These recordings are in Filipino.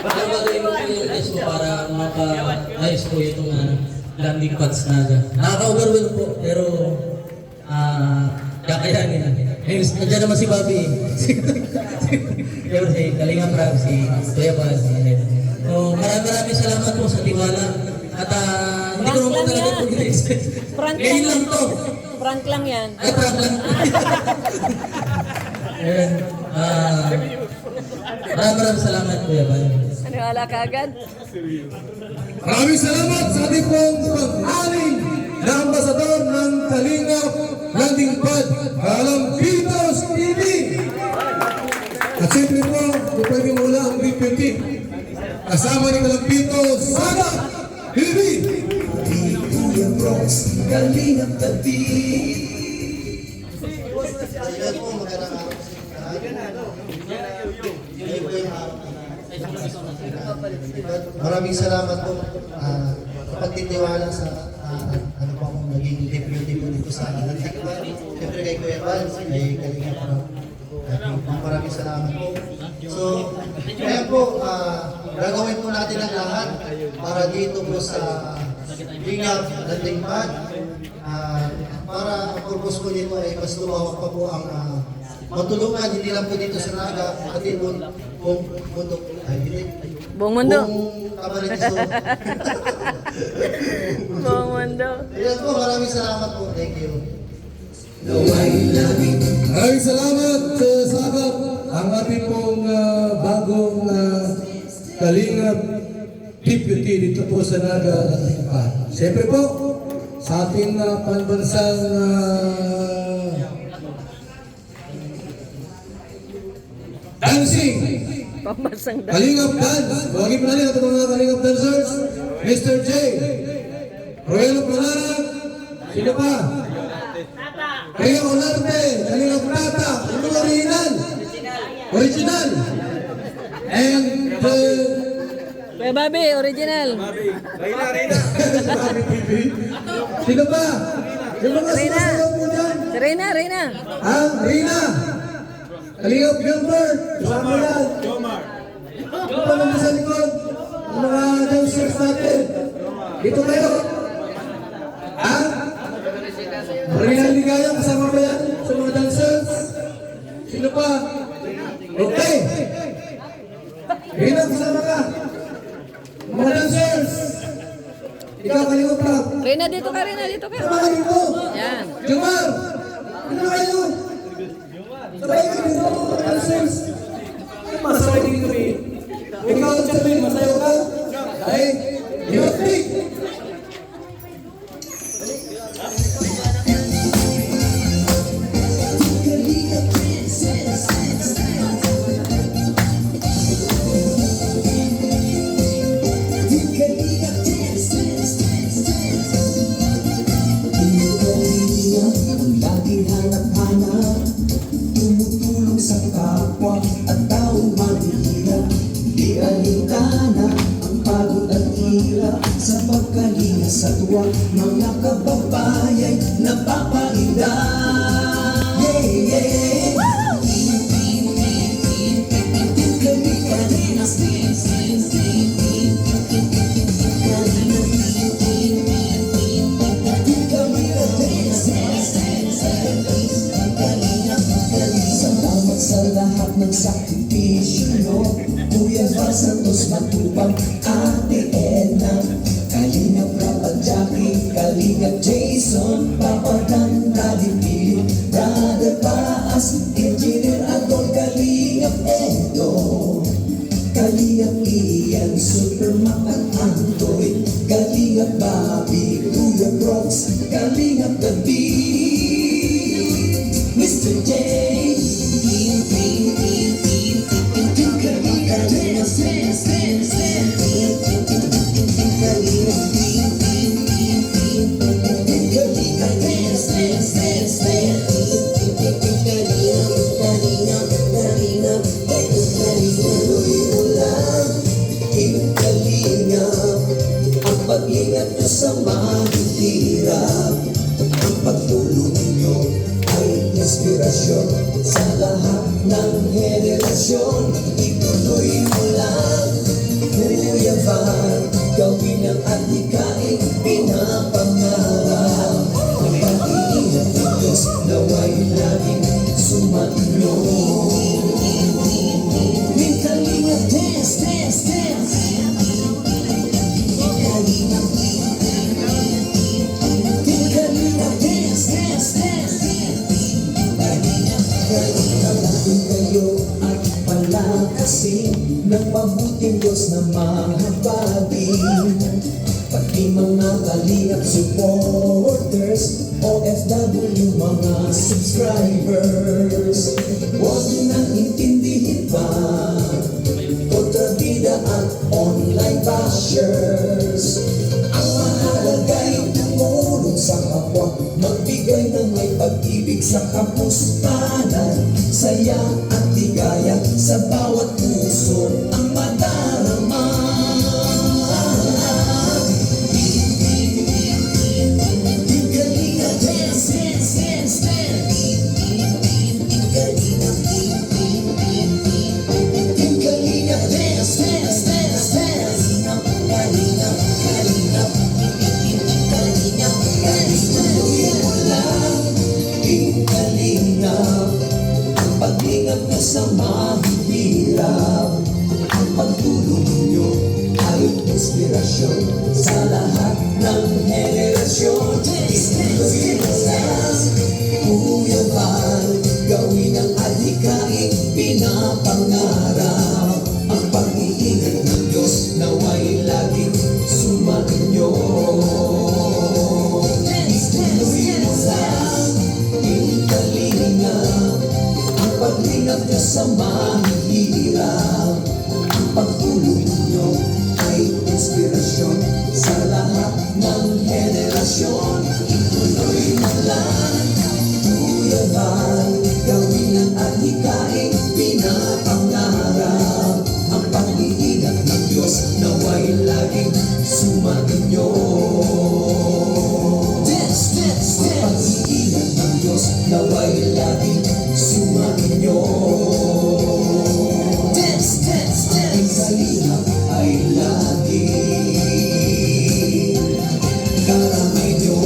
Pagkabagay mo po yung test ko para maka-ayos po itong landing pads na nakaka-overwhelm po, pero kakayanin. Nandiyan naman si Bobby. Pero si Kalinga Prab, si Kuya Bal, so, maraming salamat po sa tiwala. At hindi ko naman talaga po ina-expect. Ngayon lang to. Prank lang yan. Ay, prank lang. Ayan. Maraming salamat, Kuya Bal. Wala ka agad? Maraming salamat sa ating pong pag-aling na ambasador ng Kalingap Landing Pad, Kalampitos TV. At siyempre po, kung pwede mula ang B50, kasama ni Kalampitos, Sana TV. Kuya Bronx, Kalingap TV. Maraming salamat po pagtitiwala sa ano po akong naging deputy po dito sa Antikman. Siyempre kay Kuya Bal, kay Kalinga po. Maraming salamat po. So, kaya po, gagawin po natin ang lahat para dito po sa Kalingap Landing Pad. Para ang purpose ko dito ay mas lumawak pa po ang matulungan, hindi lang po dito sa Naga, pati po buong mundo. Buong mundo. Buong Camarines. Buong mundo. Ayan po, maraming salamat po. Thank you. Maraming salamat sa agad ang ating pong bagong Kalingap deputy dito po sa Naga. Siyempre po, sa ating panbansang dancing Pambasang dahil. Kalingap Dance. Huwagin po natin ang mga Kalingap Dancers. Mr. J. Royal Planara. Sino pa? Kalingap Olarte. Kalingap Tata. Ito original. Original. And Kuya Bobby, original. sino pa? Yung mga Rina. sumasayaw po dyan. Rina, Rina. Rina. Kalingap Gilbert. Kasama yan. Ito pa naman sa likod. Ang mga dancers natin. Dito kayo. Rina Ligaya, kasama ba yan sa mga dancers? Sino pa? Okay. Rina, kasama ka. Mga dancers. Ikaw, Kalingap Prab. Rina, dito ka, Rina, dito ka. Sama ka dito. Yan. Jomar. Ano kayo? Sabay ka dito, mga dancers. Masaya din kami. Ikaw, sabihin, masaya ka? Ay, Yotnik. Sa kapwa at taong mahirap, di alintana ang pagod at hirap sa pagkalinga sa tuwa, mga kababayay napapainda. Yeah, yeah. Salamat sa lahat ng sakripisyo nyo, Kuya Bal Santos Matubang, Ate Edna, Kalingap Prab at Jackie, Kalingap Jason, Papa Dan, Daddy Philip, Brother Paas, Engineer Adol, Kalingap Edo, Kalingap Ian, Supermac at Andoy, Kalingap Bobby, Kuya Bronx, Kalingap David, Mr. J. Pag-ingat nyo sa mahihirap, ang pagtulong nyo ay inspirasyon sa lahat ng henerasyon. Ituloy mo lang, mabuting Diyos na mahabagin. Pati mga kalingap supporters, OFW mga subscribers, huwag nang intindihin pa kontrabida at online bashers. Ang mahalaga'y tumulong sa kapwa, magbigay ng may pag-ibig sa kapustanan, saya at ligaya sa bawat puso ang madarama. Team Kalinga, dance, dance, dance, dance. Team Kalinga, Team Kalinga, dance, dance, dance, dance. Kalinga, Kalinga, Kalinga, Kalinga. Tuloy mo lang, Team Kalinga. Ang paglingap na sa mahihirap, ang pagtulong nyo ay inspirasyon sa lahat ng henerasyon. Tuloy mo lang, Kuya Val, gawin ang adhikaing pinapangarap. Ang pag-iingat ng Diyos nawa'y laging sumainyo. Tuloy mo lang, Team Kalinga. Ang paglingap niyo sa mahihirap, ang pagtulong niyo ay inspirasyon sa lahat ng henerasyon. Ituloy mo lang, Kuya Val, gawin ang adhikaing pinapangarap. Ang pag-iingat ng Diyos nawa'y laging sumainyo. Ang pag-iingat ng Diyos nawa'y laging sumainyo. Ang kalinga ay laging karamay nyo.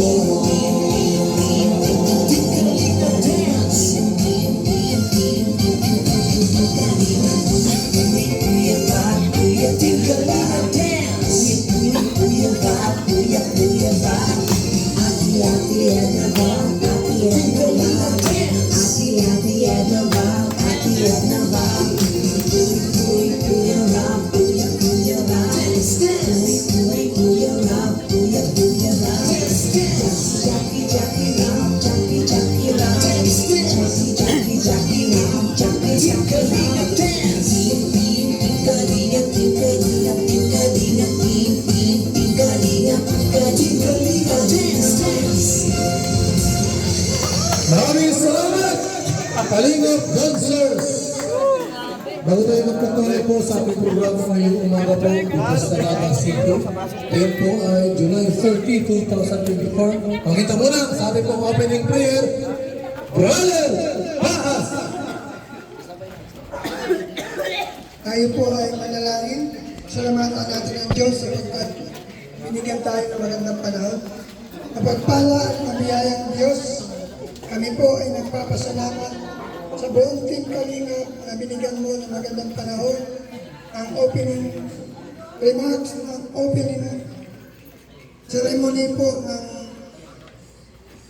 Maraming salamat, Kalingap Dancers! Bago tayo magpatuloy po sa ating programa ngayong umaga po dito sa Naga City, ngayon po ay July 30, 2024. Pakita muna sa ating pong opening prayer, Brother Bahas! Tayo po ay manalangin. Salamatan natin ang Diyos sapagkat binigyan tayo ng magandang panahon. Napagpala at mabiyayang Diyos, kami po ay nagpapasalamat sa buong Team Kalinga na binigyan mo ng magandang panahon. Ang opening remarks, ang opening ceremony po ng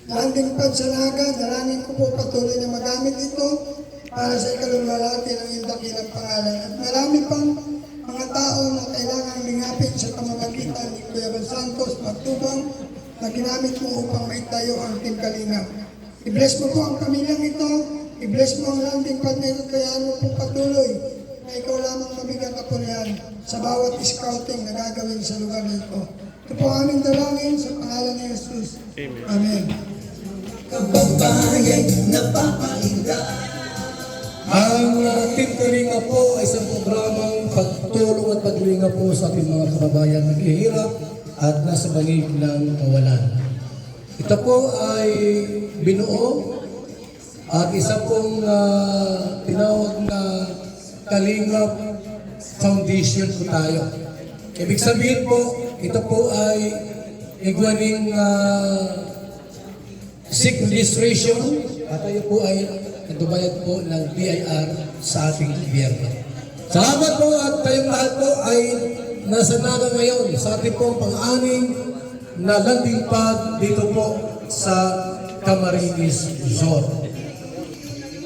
landing pad sa Naga. Dalangin ko po patuloy na magamit ito para sa ikalulwalhati ng iyong dakilang pangalan. At marami pang mga tao na kailangang lingapin sa pamamagitan ni Kuya Val Santos Magtubang na ginamit mo upang maitayo ang Team Kalinga. I-bless mo po ang pamilyang ito, i-bless mo ang landing pad na ito, kaya mo po patuloy na ikaw lamang mabigang kapulihan sa bawat scouting na gagawin sa lugar na ito. Ito po aming dalangin sa pangalan ni Jesus. Amen. Kababayan na papahinga. Ang Team Kalinga po ay isang programang pagtulong at paglinga po sa ating mga kababayan naghihirap at nasa bangig ng kawalan. Ito po ay binuo at isa pong tinawag na Kalingap Foundation po tayo. Ibig sabihin po, ito po ay igwaning sick registration at tayo po ay nagbabayad po ng BIR sa ating gobyerno. Salamat po at tayong lahat po ay nasa Naga ngayon sa ating pong pang-aning na landing pad dito po sa Camarines Resort.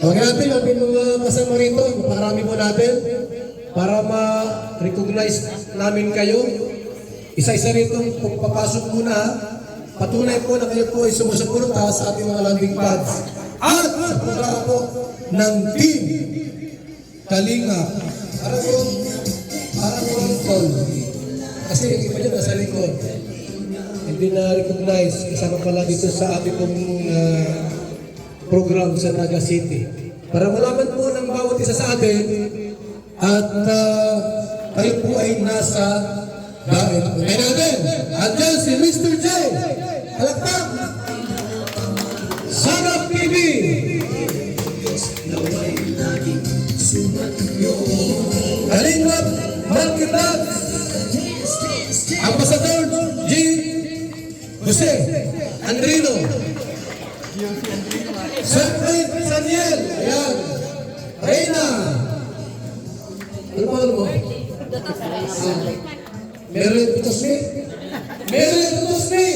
Huwag natin ang mga kasama rito, napakarami po natin. para ma-recognize namin kayo. Isa-isa rito kung papasok muna. Patunay po na kayo po ay sumusuporta sa ating mga landing pads. At sa programa po ng Team Kalinga. Para po tol. Kasi iba dyan nasa likod. Hindi na-recognize. Kasama pala dito sa ating pong program sa Naga City. Para malaman po ng bawat isa sa atin at kayo po ay nasa dahil. Kaya natin, andyan si Mr. J. Halakpak! Sarap TV! Kalingap Marketat! Ambassador G. Jose Andrino. Sir Saniel. Ayan. Reyna. Ano pa mo? Meron Tutosmi. Meron Tutosmi.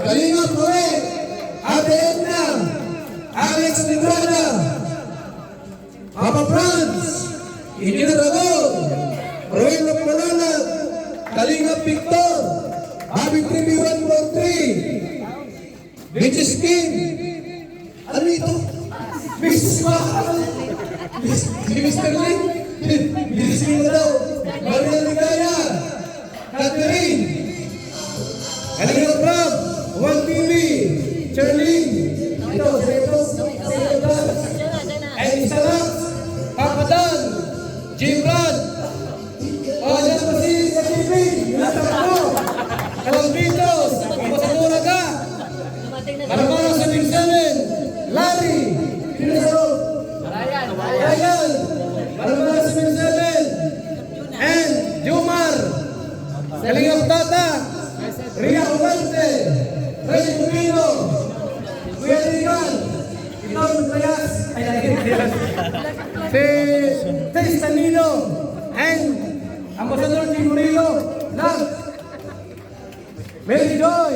Kalingap Moe. Ate Edna. Alex Librada. Papa Franz. Engineer Agol. Roel Malala. Kalingap Victor. Bobby 3B143. Bitches King. Ano ito? Mrs. Mahal. Si Mr. Lee. Mrs. King na daw. Maria Ligaya. Catherine. Kalingap Rob. Juan TV. Charlene. Ito. Elisa Lax. Papa Dan. Jim Brad. Dyan pa si TV. Nasa ako. Kalangbitos. Masamura ka. Maramara sa Team 7. Larry. Ryan. Maramara sa Team 7. And Jumar. Kalingap Tata. Ria Umante. Ray Pumino. Kuya Ligan. Ikaw Rayas. Si Tess Sanino. And Ambassador Team Murillo. Lang. Mary Joy.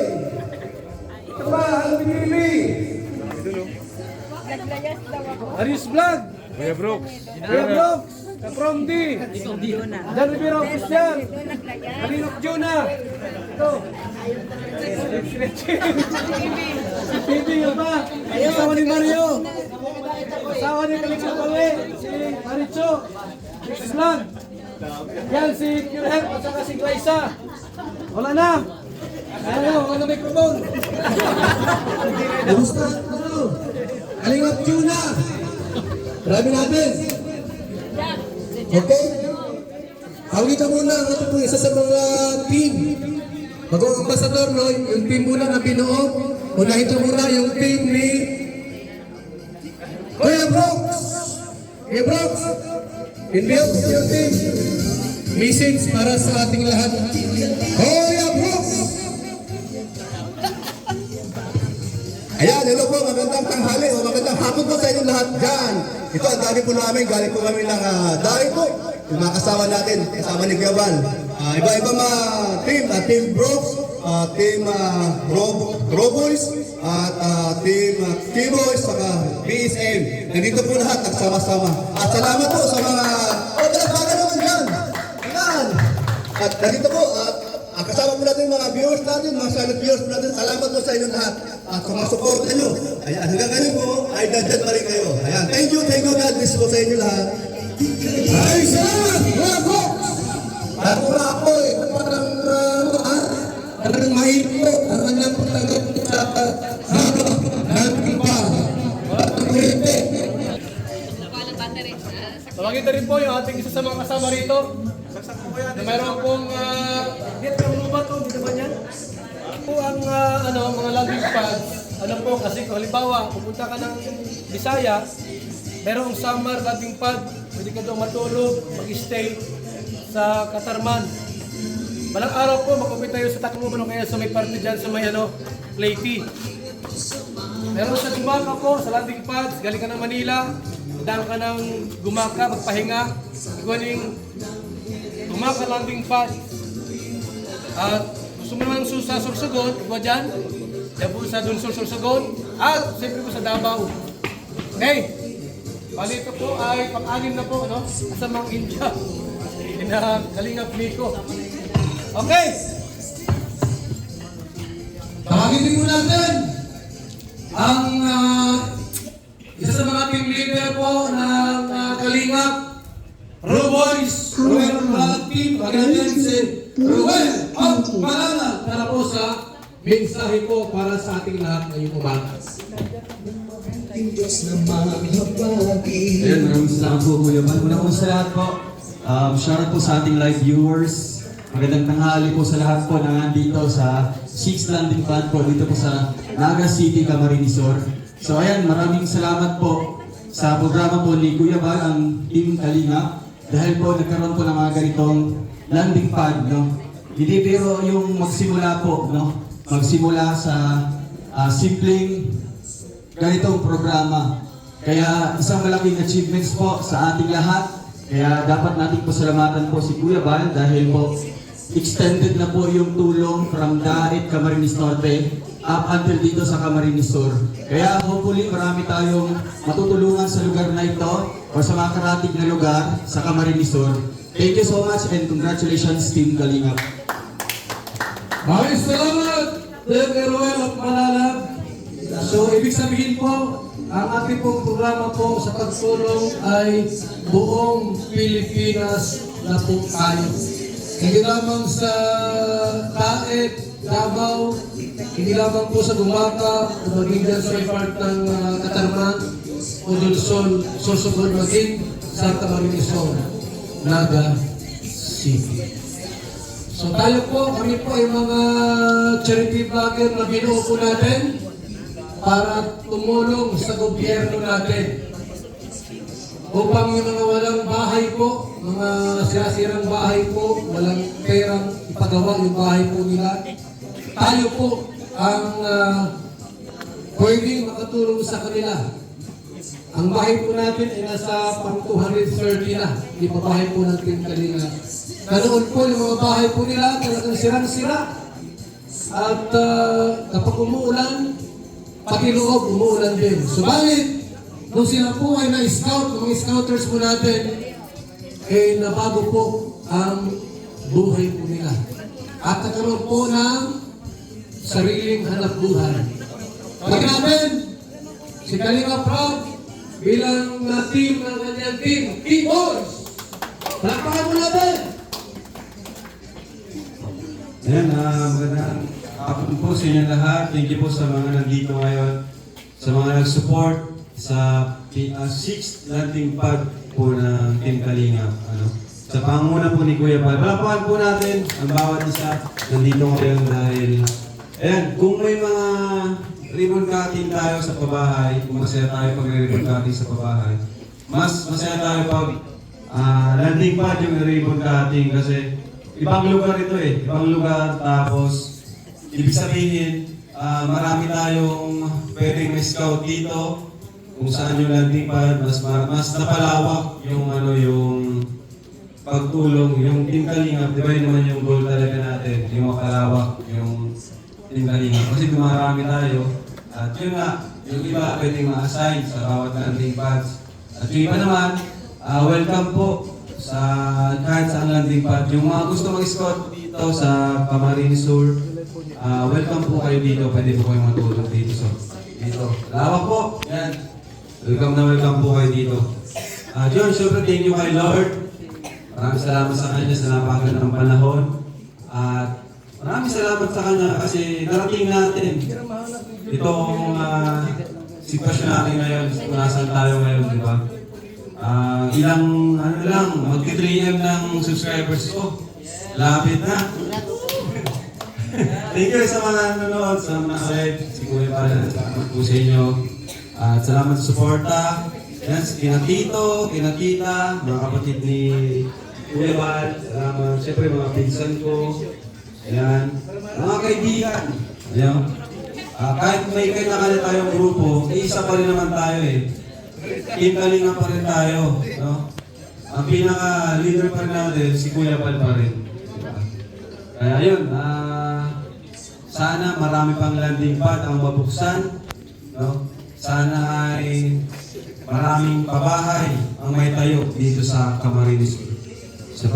Ito ba? Ang pinili. Aris Vlog. Kuya Brooks. Kaprom D. Dan Rivero Christian. Kalinok Juna. Ito. Si Pibi yun ba? Asawa ni Mario. Asawa ni Kalinok Pawe. Si Maricho. Vlog. Yan si Kirhep at saka si Glaisa. Wala na. Ano may mikrofon. Kumusta? Kalingap Juna. Marami natin. Okay? Awit muna ang ito po isa sa mga team. Magong ambassador, no? Yung team muna na binuo. Unahin ito muna yung team ni Kuya Brooks. Kuya Brooks. Inbiyak yung team. Message para sa ating lahat. Kuya Brooks. Ayan, hello po, magandang tanghali o magandang hapon po sa inyong lahat dyan. Ito, ang dami po namin, galing po kami ng dahil po. Yung mga kasama natin, kasama ni Kuya Val. Iba-iba mga team, Team Brooks, Team Roboys, at Team T-Boys, saka BSM. Nandito po lahat, nagsama-sama. At salamat po sa mga, talaga naman dyan. Ayan. At nandito po, kasama po natin mga viewers natin, mga silent viewers po natin. Salamat po sa inyong lahat at sa mga support nyo. Ayan, hanggang ngayon po, ay dadyan pa rin kayo. Ayan, thank you, God bless po sa inyo lahat. Ay, salamat! Mga folks! Ako na ako eh. Parang mahirap. Parang nang pagtanggap sa natin pa. Parang kurente. Tawagin rin po yung ating isa sa mga kasama rito. Na mayroon pong dito ang lupa to, dito ba yan? Po ang mga landing pads. Ano po kasi kung halimbawa pupunta ka ng Bisaya, merong summer landing pad, pwede ka doon matulog, mag-stay sa Katarman. Balang araw po makupit tayo sa Tacloban o kaya sa may party dyan sa may Leyte. Meron sa Gumaka po, sa landing pads, galing ka ng Manila, daan ka ng Gumaka, magpahinga, iguaning Gumaka landing pad. At gusto mo naman sa Sorsogon, iba dyan, dyan po sa Dunsol Sorsogon, at siyempre po sa Davao. Okay? Bali ito po ay pang-anim na po, ano? Kasamang India. Ina Kalingap Nico. Okay! Tawagin din po natin ang isa sa mga team leader po ng Kalingap, Roboys, Ruel Malala Team. Tawagin natin si Ruel at Malala para po sa mensahe po para sa ating lahat ngayong umaga. Diyos na mahabagi. Ayan, maraming salamat po, Kuya Bal. Una po sa lahat po, shoutout po sa ating live viewers. Magandang tanghali po sa lahat po na nandito sa 6th Landing Pad po dito po sa Naga City, Camarines Sur. So ayan, maraming salamat po sa programa po ni Kuya Bal, ang Team Kalingap. Dahil po nagkaroon po ng mga ganitong landing pad, no? Hindi pero yung magsimula po, no? Magsimula sa simpleng ganitong programa. Kaya isang malaking achievements po sa ating lahat. Kaya dapat natin pasalamatan po si Kuya Bal dahil po extended na po yung tulong from Daet, Camarines Norte up until dito sa Camarines Sur. Kaya hopefully marami tayong matutulungan sa lugar na ito o sa mga karatig na lugar sa Camarines Sur. Thank you so much and congratulations Team Kalingap. Maraming salamat, Team Ruel at Malala. So, ibig sabihin po, ang ating pong programa po sa pagtulong ay buong Pilipinas na po tayo. Hindi lamang sa Daet, Davao, hindi lamang po sa Dumaka, o maging dyan sa may part ng Katarman, o Dulson, Sorsogon, maging sa Camarines Sur, Naga City. So tayo po, kami po ay mga charity vlogger na binuo po natin para tumulong sa gobyerno natin upang yung mga walang bahay po, mga sirasirang bahay po, walang perang ipagawa yung bahay po nila, tayo po ang pwedeng makatulong sa kanila. Ang bahay po natin ay nasa pang 230 na, di pa bahay po ng Team Kalingap. Kanoon po yung mga bahay po nila, talagang sirang-sira. At kapag umuulan, pati loob, umuulan din. Subalit, nung sila po ay na-scout, mga scouters po natin, eh nabago po ang buhay po nila. At nagkaroon po ng sariling hanap buhay. Pag natin, si Kalingap Proud, bilang team ng kanyang team, Team Boys! Palakpakan mo natin! Ayan, magandang hapon po sa inyo lahat. Thank you po sa mga nandito ngayon, sa mga nag-support sa 6th Landing Pad po ng Team Kalingap. Sa pangunguna po ni Kuya Bal. Palakpakan po natin ang bawat isa nandito ngayon dahil ayan, kung may mga ribbon cutting tayo sa pabahay, kung masaya tayo pag ribbon cutting sa pabahay, mas masaya tayo pag landing pad yung ribbon cutting kasi ibang lugar ito eh, ibang lugar tapos ibig sabihin marami tayong pwedeng scout dito kung saan yung landing pad, mas napalawak yung yung pagtulong, yung Team Kalingap, di ba yun naman yung goal talaga natin, yung makalawak yung Team Kalingap. Kasi dumarami tayo, at yun nga, yung iba pwedeng ma-assign sa bawat landing pads. At yung iba naman, welcome po sa kahit saan landing pad. Yung mga gusto mag-scout dito sa Camarines Sur, welcome po kayo dito, pwede po kayo matulog dito. So, dito. Lawak po, yan. Welcome po kayo dito. John, syempre thank you kay Lord. Maraming salamat sa kanya sa napakaganda ng panahon. At maraming salamat sa kanya kasi narating natin itong sitwasyon natin ngayon, kung nasaan tayo ngayon, di ba? Ilang, magti-3M ng subscribers ko. Lapit na. Thank you sa mga nanonood, sa mga live, si Kuya Bal, salamat po sa inyo. At salamat sa suporta. Yan, kina Tito, kina Tita, mga kapatid ni Kuya Bal, salamat. Siyempre mga pinsan ko. Ayan. Mga kaibigan. Ayan. Kahit may kanya-kanya tayong grupo, isa pa rin naman tayo eh. Team Kalingap pa rin tayo. No? Ang pinaka-leader pa rin natin, si Kuya Bal pa rin. Kaya yun, sana marami pang landing pad ang mabuksan. No? Sana ay maraming pabahay ang may tayo dito sa Camarines